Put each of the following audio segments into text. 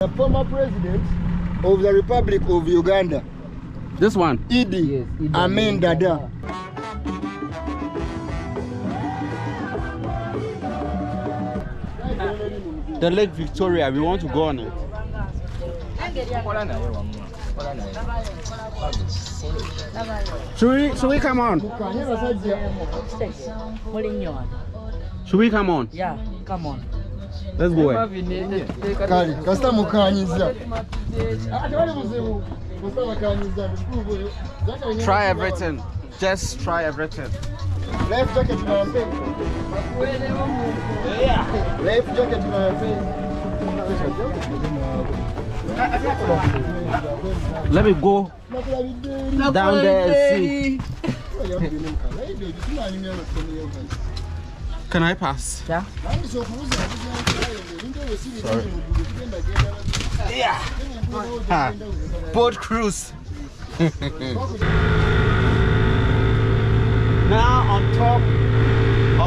The former president of the Republic of Uganda. This one? Idi. Yes, Amin Dada. The Lake Victoria, we want to go on it. Should we come on? Should we come on? Yeah, come on. Let's go. Try everything. Just try everything. Life jacket in my face. Yeah. Life jacket in my face. Let me go down there and see. Can I pass? Yeah. Sorry. Yeah. Boat cruise. Now on top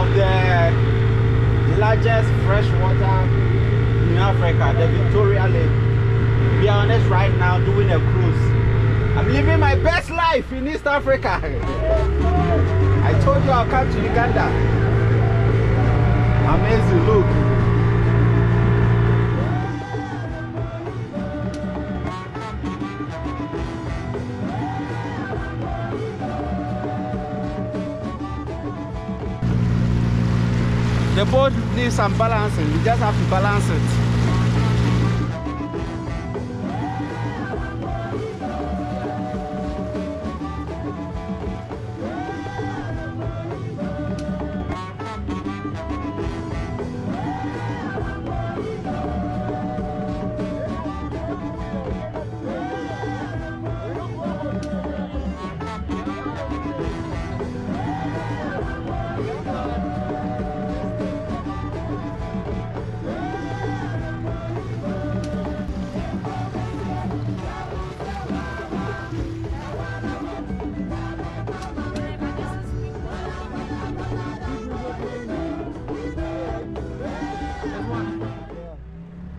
of the largest freshwater in Africa, the Victoria Lake. We are on it right now doing a cruise. I'm living my best life in East Africa. I told you I'll come to Uganda. Amazing, look. The boat needs some balancing. We just have to balance it.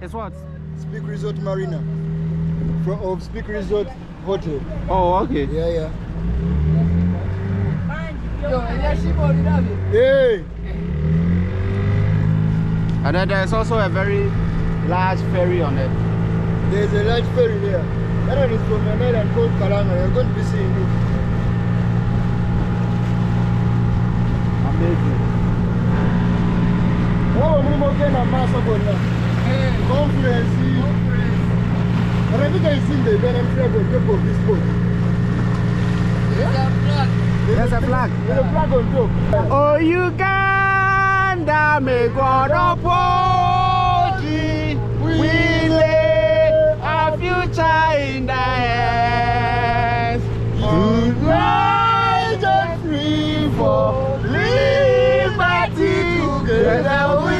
It's what? Speak Resort Marina. Of Speak Resort Hotel. Oh, okay. Yeah. Hey! And then there's also a very large ferry on it. There's a large ferry there. That one is from an island called Kalanga. You're going to be seeing it. Amazing. Oh, we are going to mass conference. But I think I've seen the event flag on top of this boat. There's a flag. There's a flag on top. Oh, Uganda, may God uphold thee. We lay our future in thy hands. United free for liberty. Together we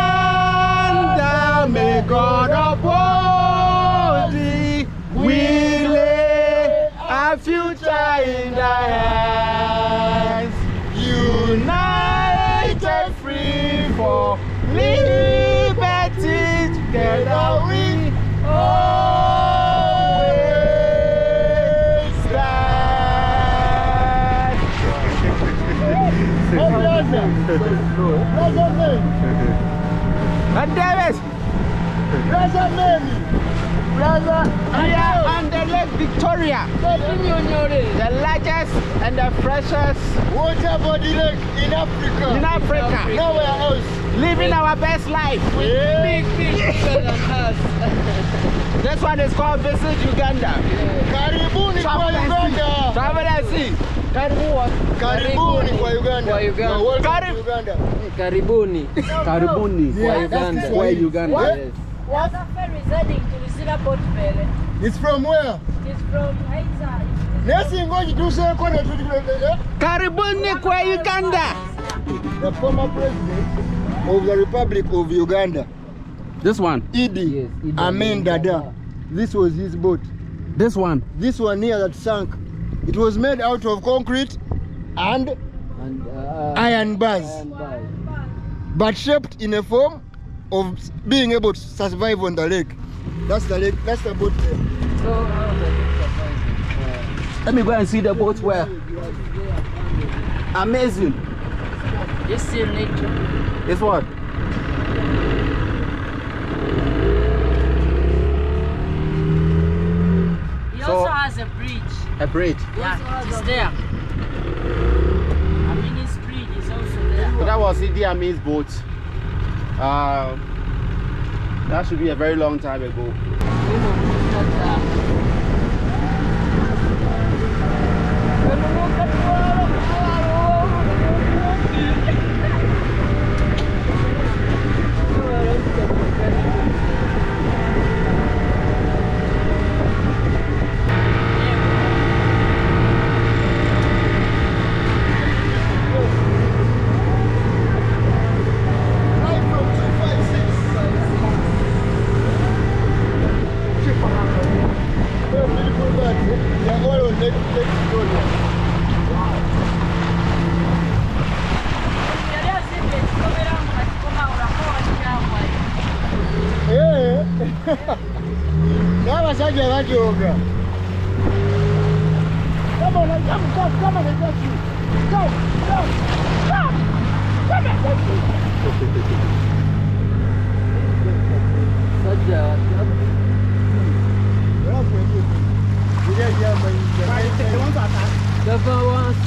Uganda, may God uphold thee. We lay our future in thy hands. United free for liberty. Together we always stand. And Davis! We are on the Lake Victoria, the largest and the freshest water body lake in Africa. Nowhere else. Living our best life. Big bigger than us. This one is called Visit Uganda. Karibuni kwa Uganda. Travel and see. Karibuni kwa Uganda. Welcome to Uganda. Karibuni. Karibuni kwa Uganda. Yes. What a ferry is heading to Lusina Port Vale. It's from where? It's from Haiti. Nesi ngoji tuse kwa Karibuni kwa Uganda. The former president of the Republic of Uganda. This one? Idi. Amin Dada. This was his boat. This one? This one here that sank. It was made out of concrete and iron bars, but shaped in a form of being able to survive on the lake. That's the lake, that's the boat there. So let me go and see the boat where. Amazing. this is nature. It's what? He So- also has a bridge. A bridge. Yeah, it's there. Amin's bridge is also there. So that was Idi Amin's boat. That should be a very long time ago. Right from 256. They're beautiful birds. They're all on Lake Victoria. N'abasajja bajooga. Come on, come on, I got you. Come. Come on, got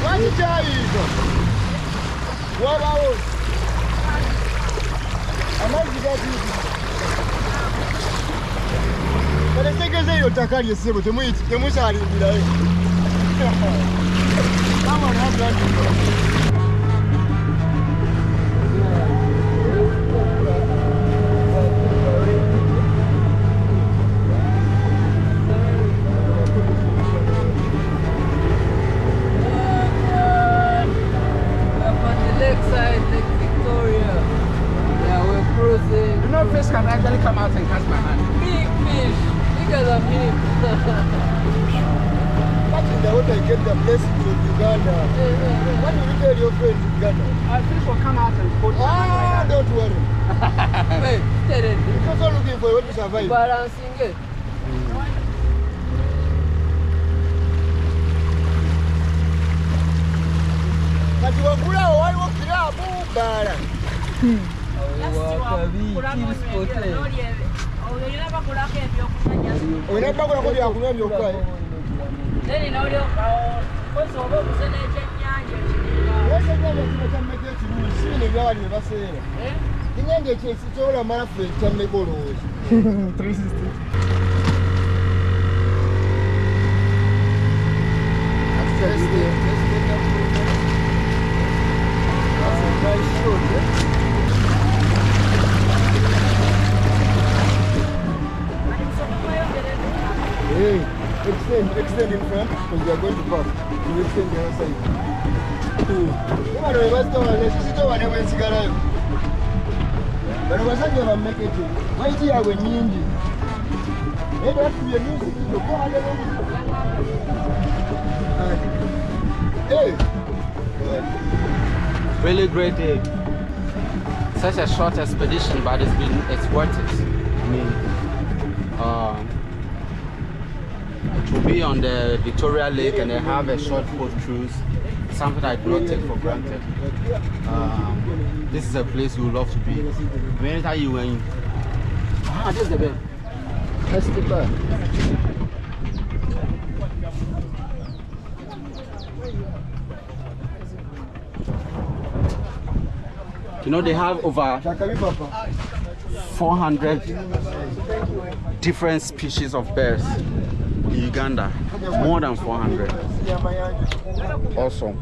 Wakikyaliizo wabawo amazzi gatiiti kaletegeze eyo ttaka lyessebo temukyalindirayo Lakeside, Lake Victoria. Yeah, we're cruising. You know, fish can actually come out and catch my hand. Big fish, bigger than him. Back in the water, get the blessings of Uganda. What do you tell your friends in Uganda? Fish will come out and put Don't worry. Wait, steady. You're also looking for a way to survive. Balancing it. Kati wagulawo waliwo kiraabu bbaala. Olina bagulako byakunywa byokka. Ekyennyanja kino kyammeka ekirungi si bino ebyawali bye baseera. Ekyennyanja ekyosobola mala ffe kyammeka olowooza. 360. Hey, extend in front because we are going to park. You extend the other side. Bano basitowa ne bwensigalayo. Bano basajja bammeka ekyo. Waiti yaabwe nnyingi. Naye tebatubye music yokka Hey. Really great day. Such a short expedition, but it's worth it. I mean, to be on the Victoria Lake and then have a short boat cruise, something I do not take for granted. This is a place you would love to be. Anytime you went, this is the bed. That's the bed. You know, they have over 400 different species of birds in Uganda. More than 400. Awesome.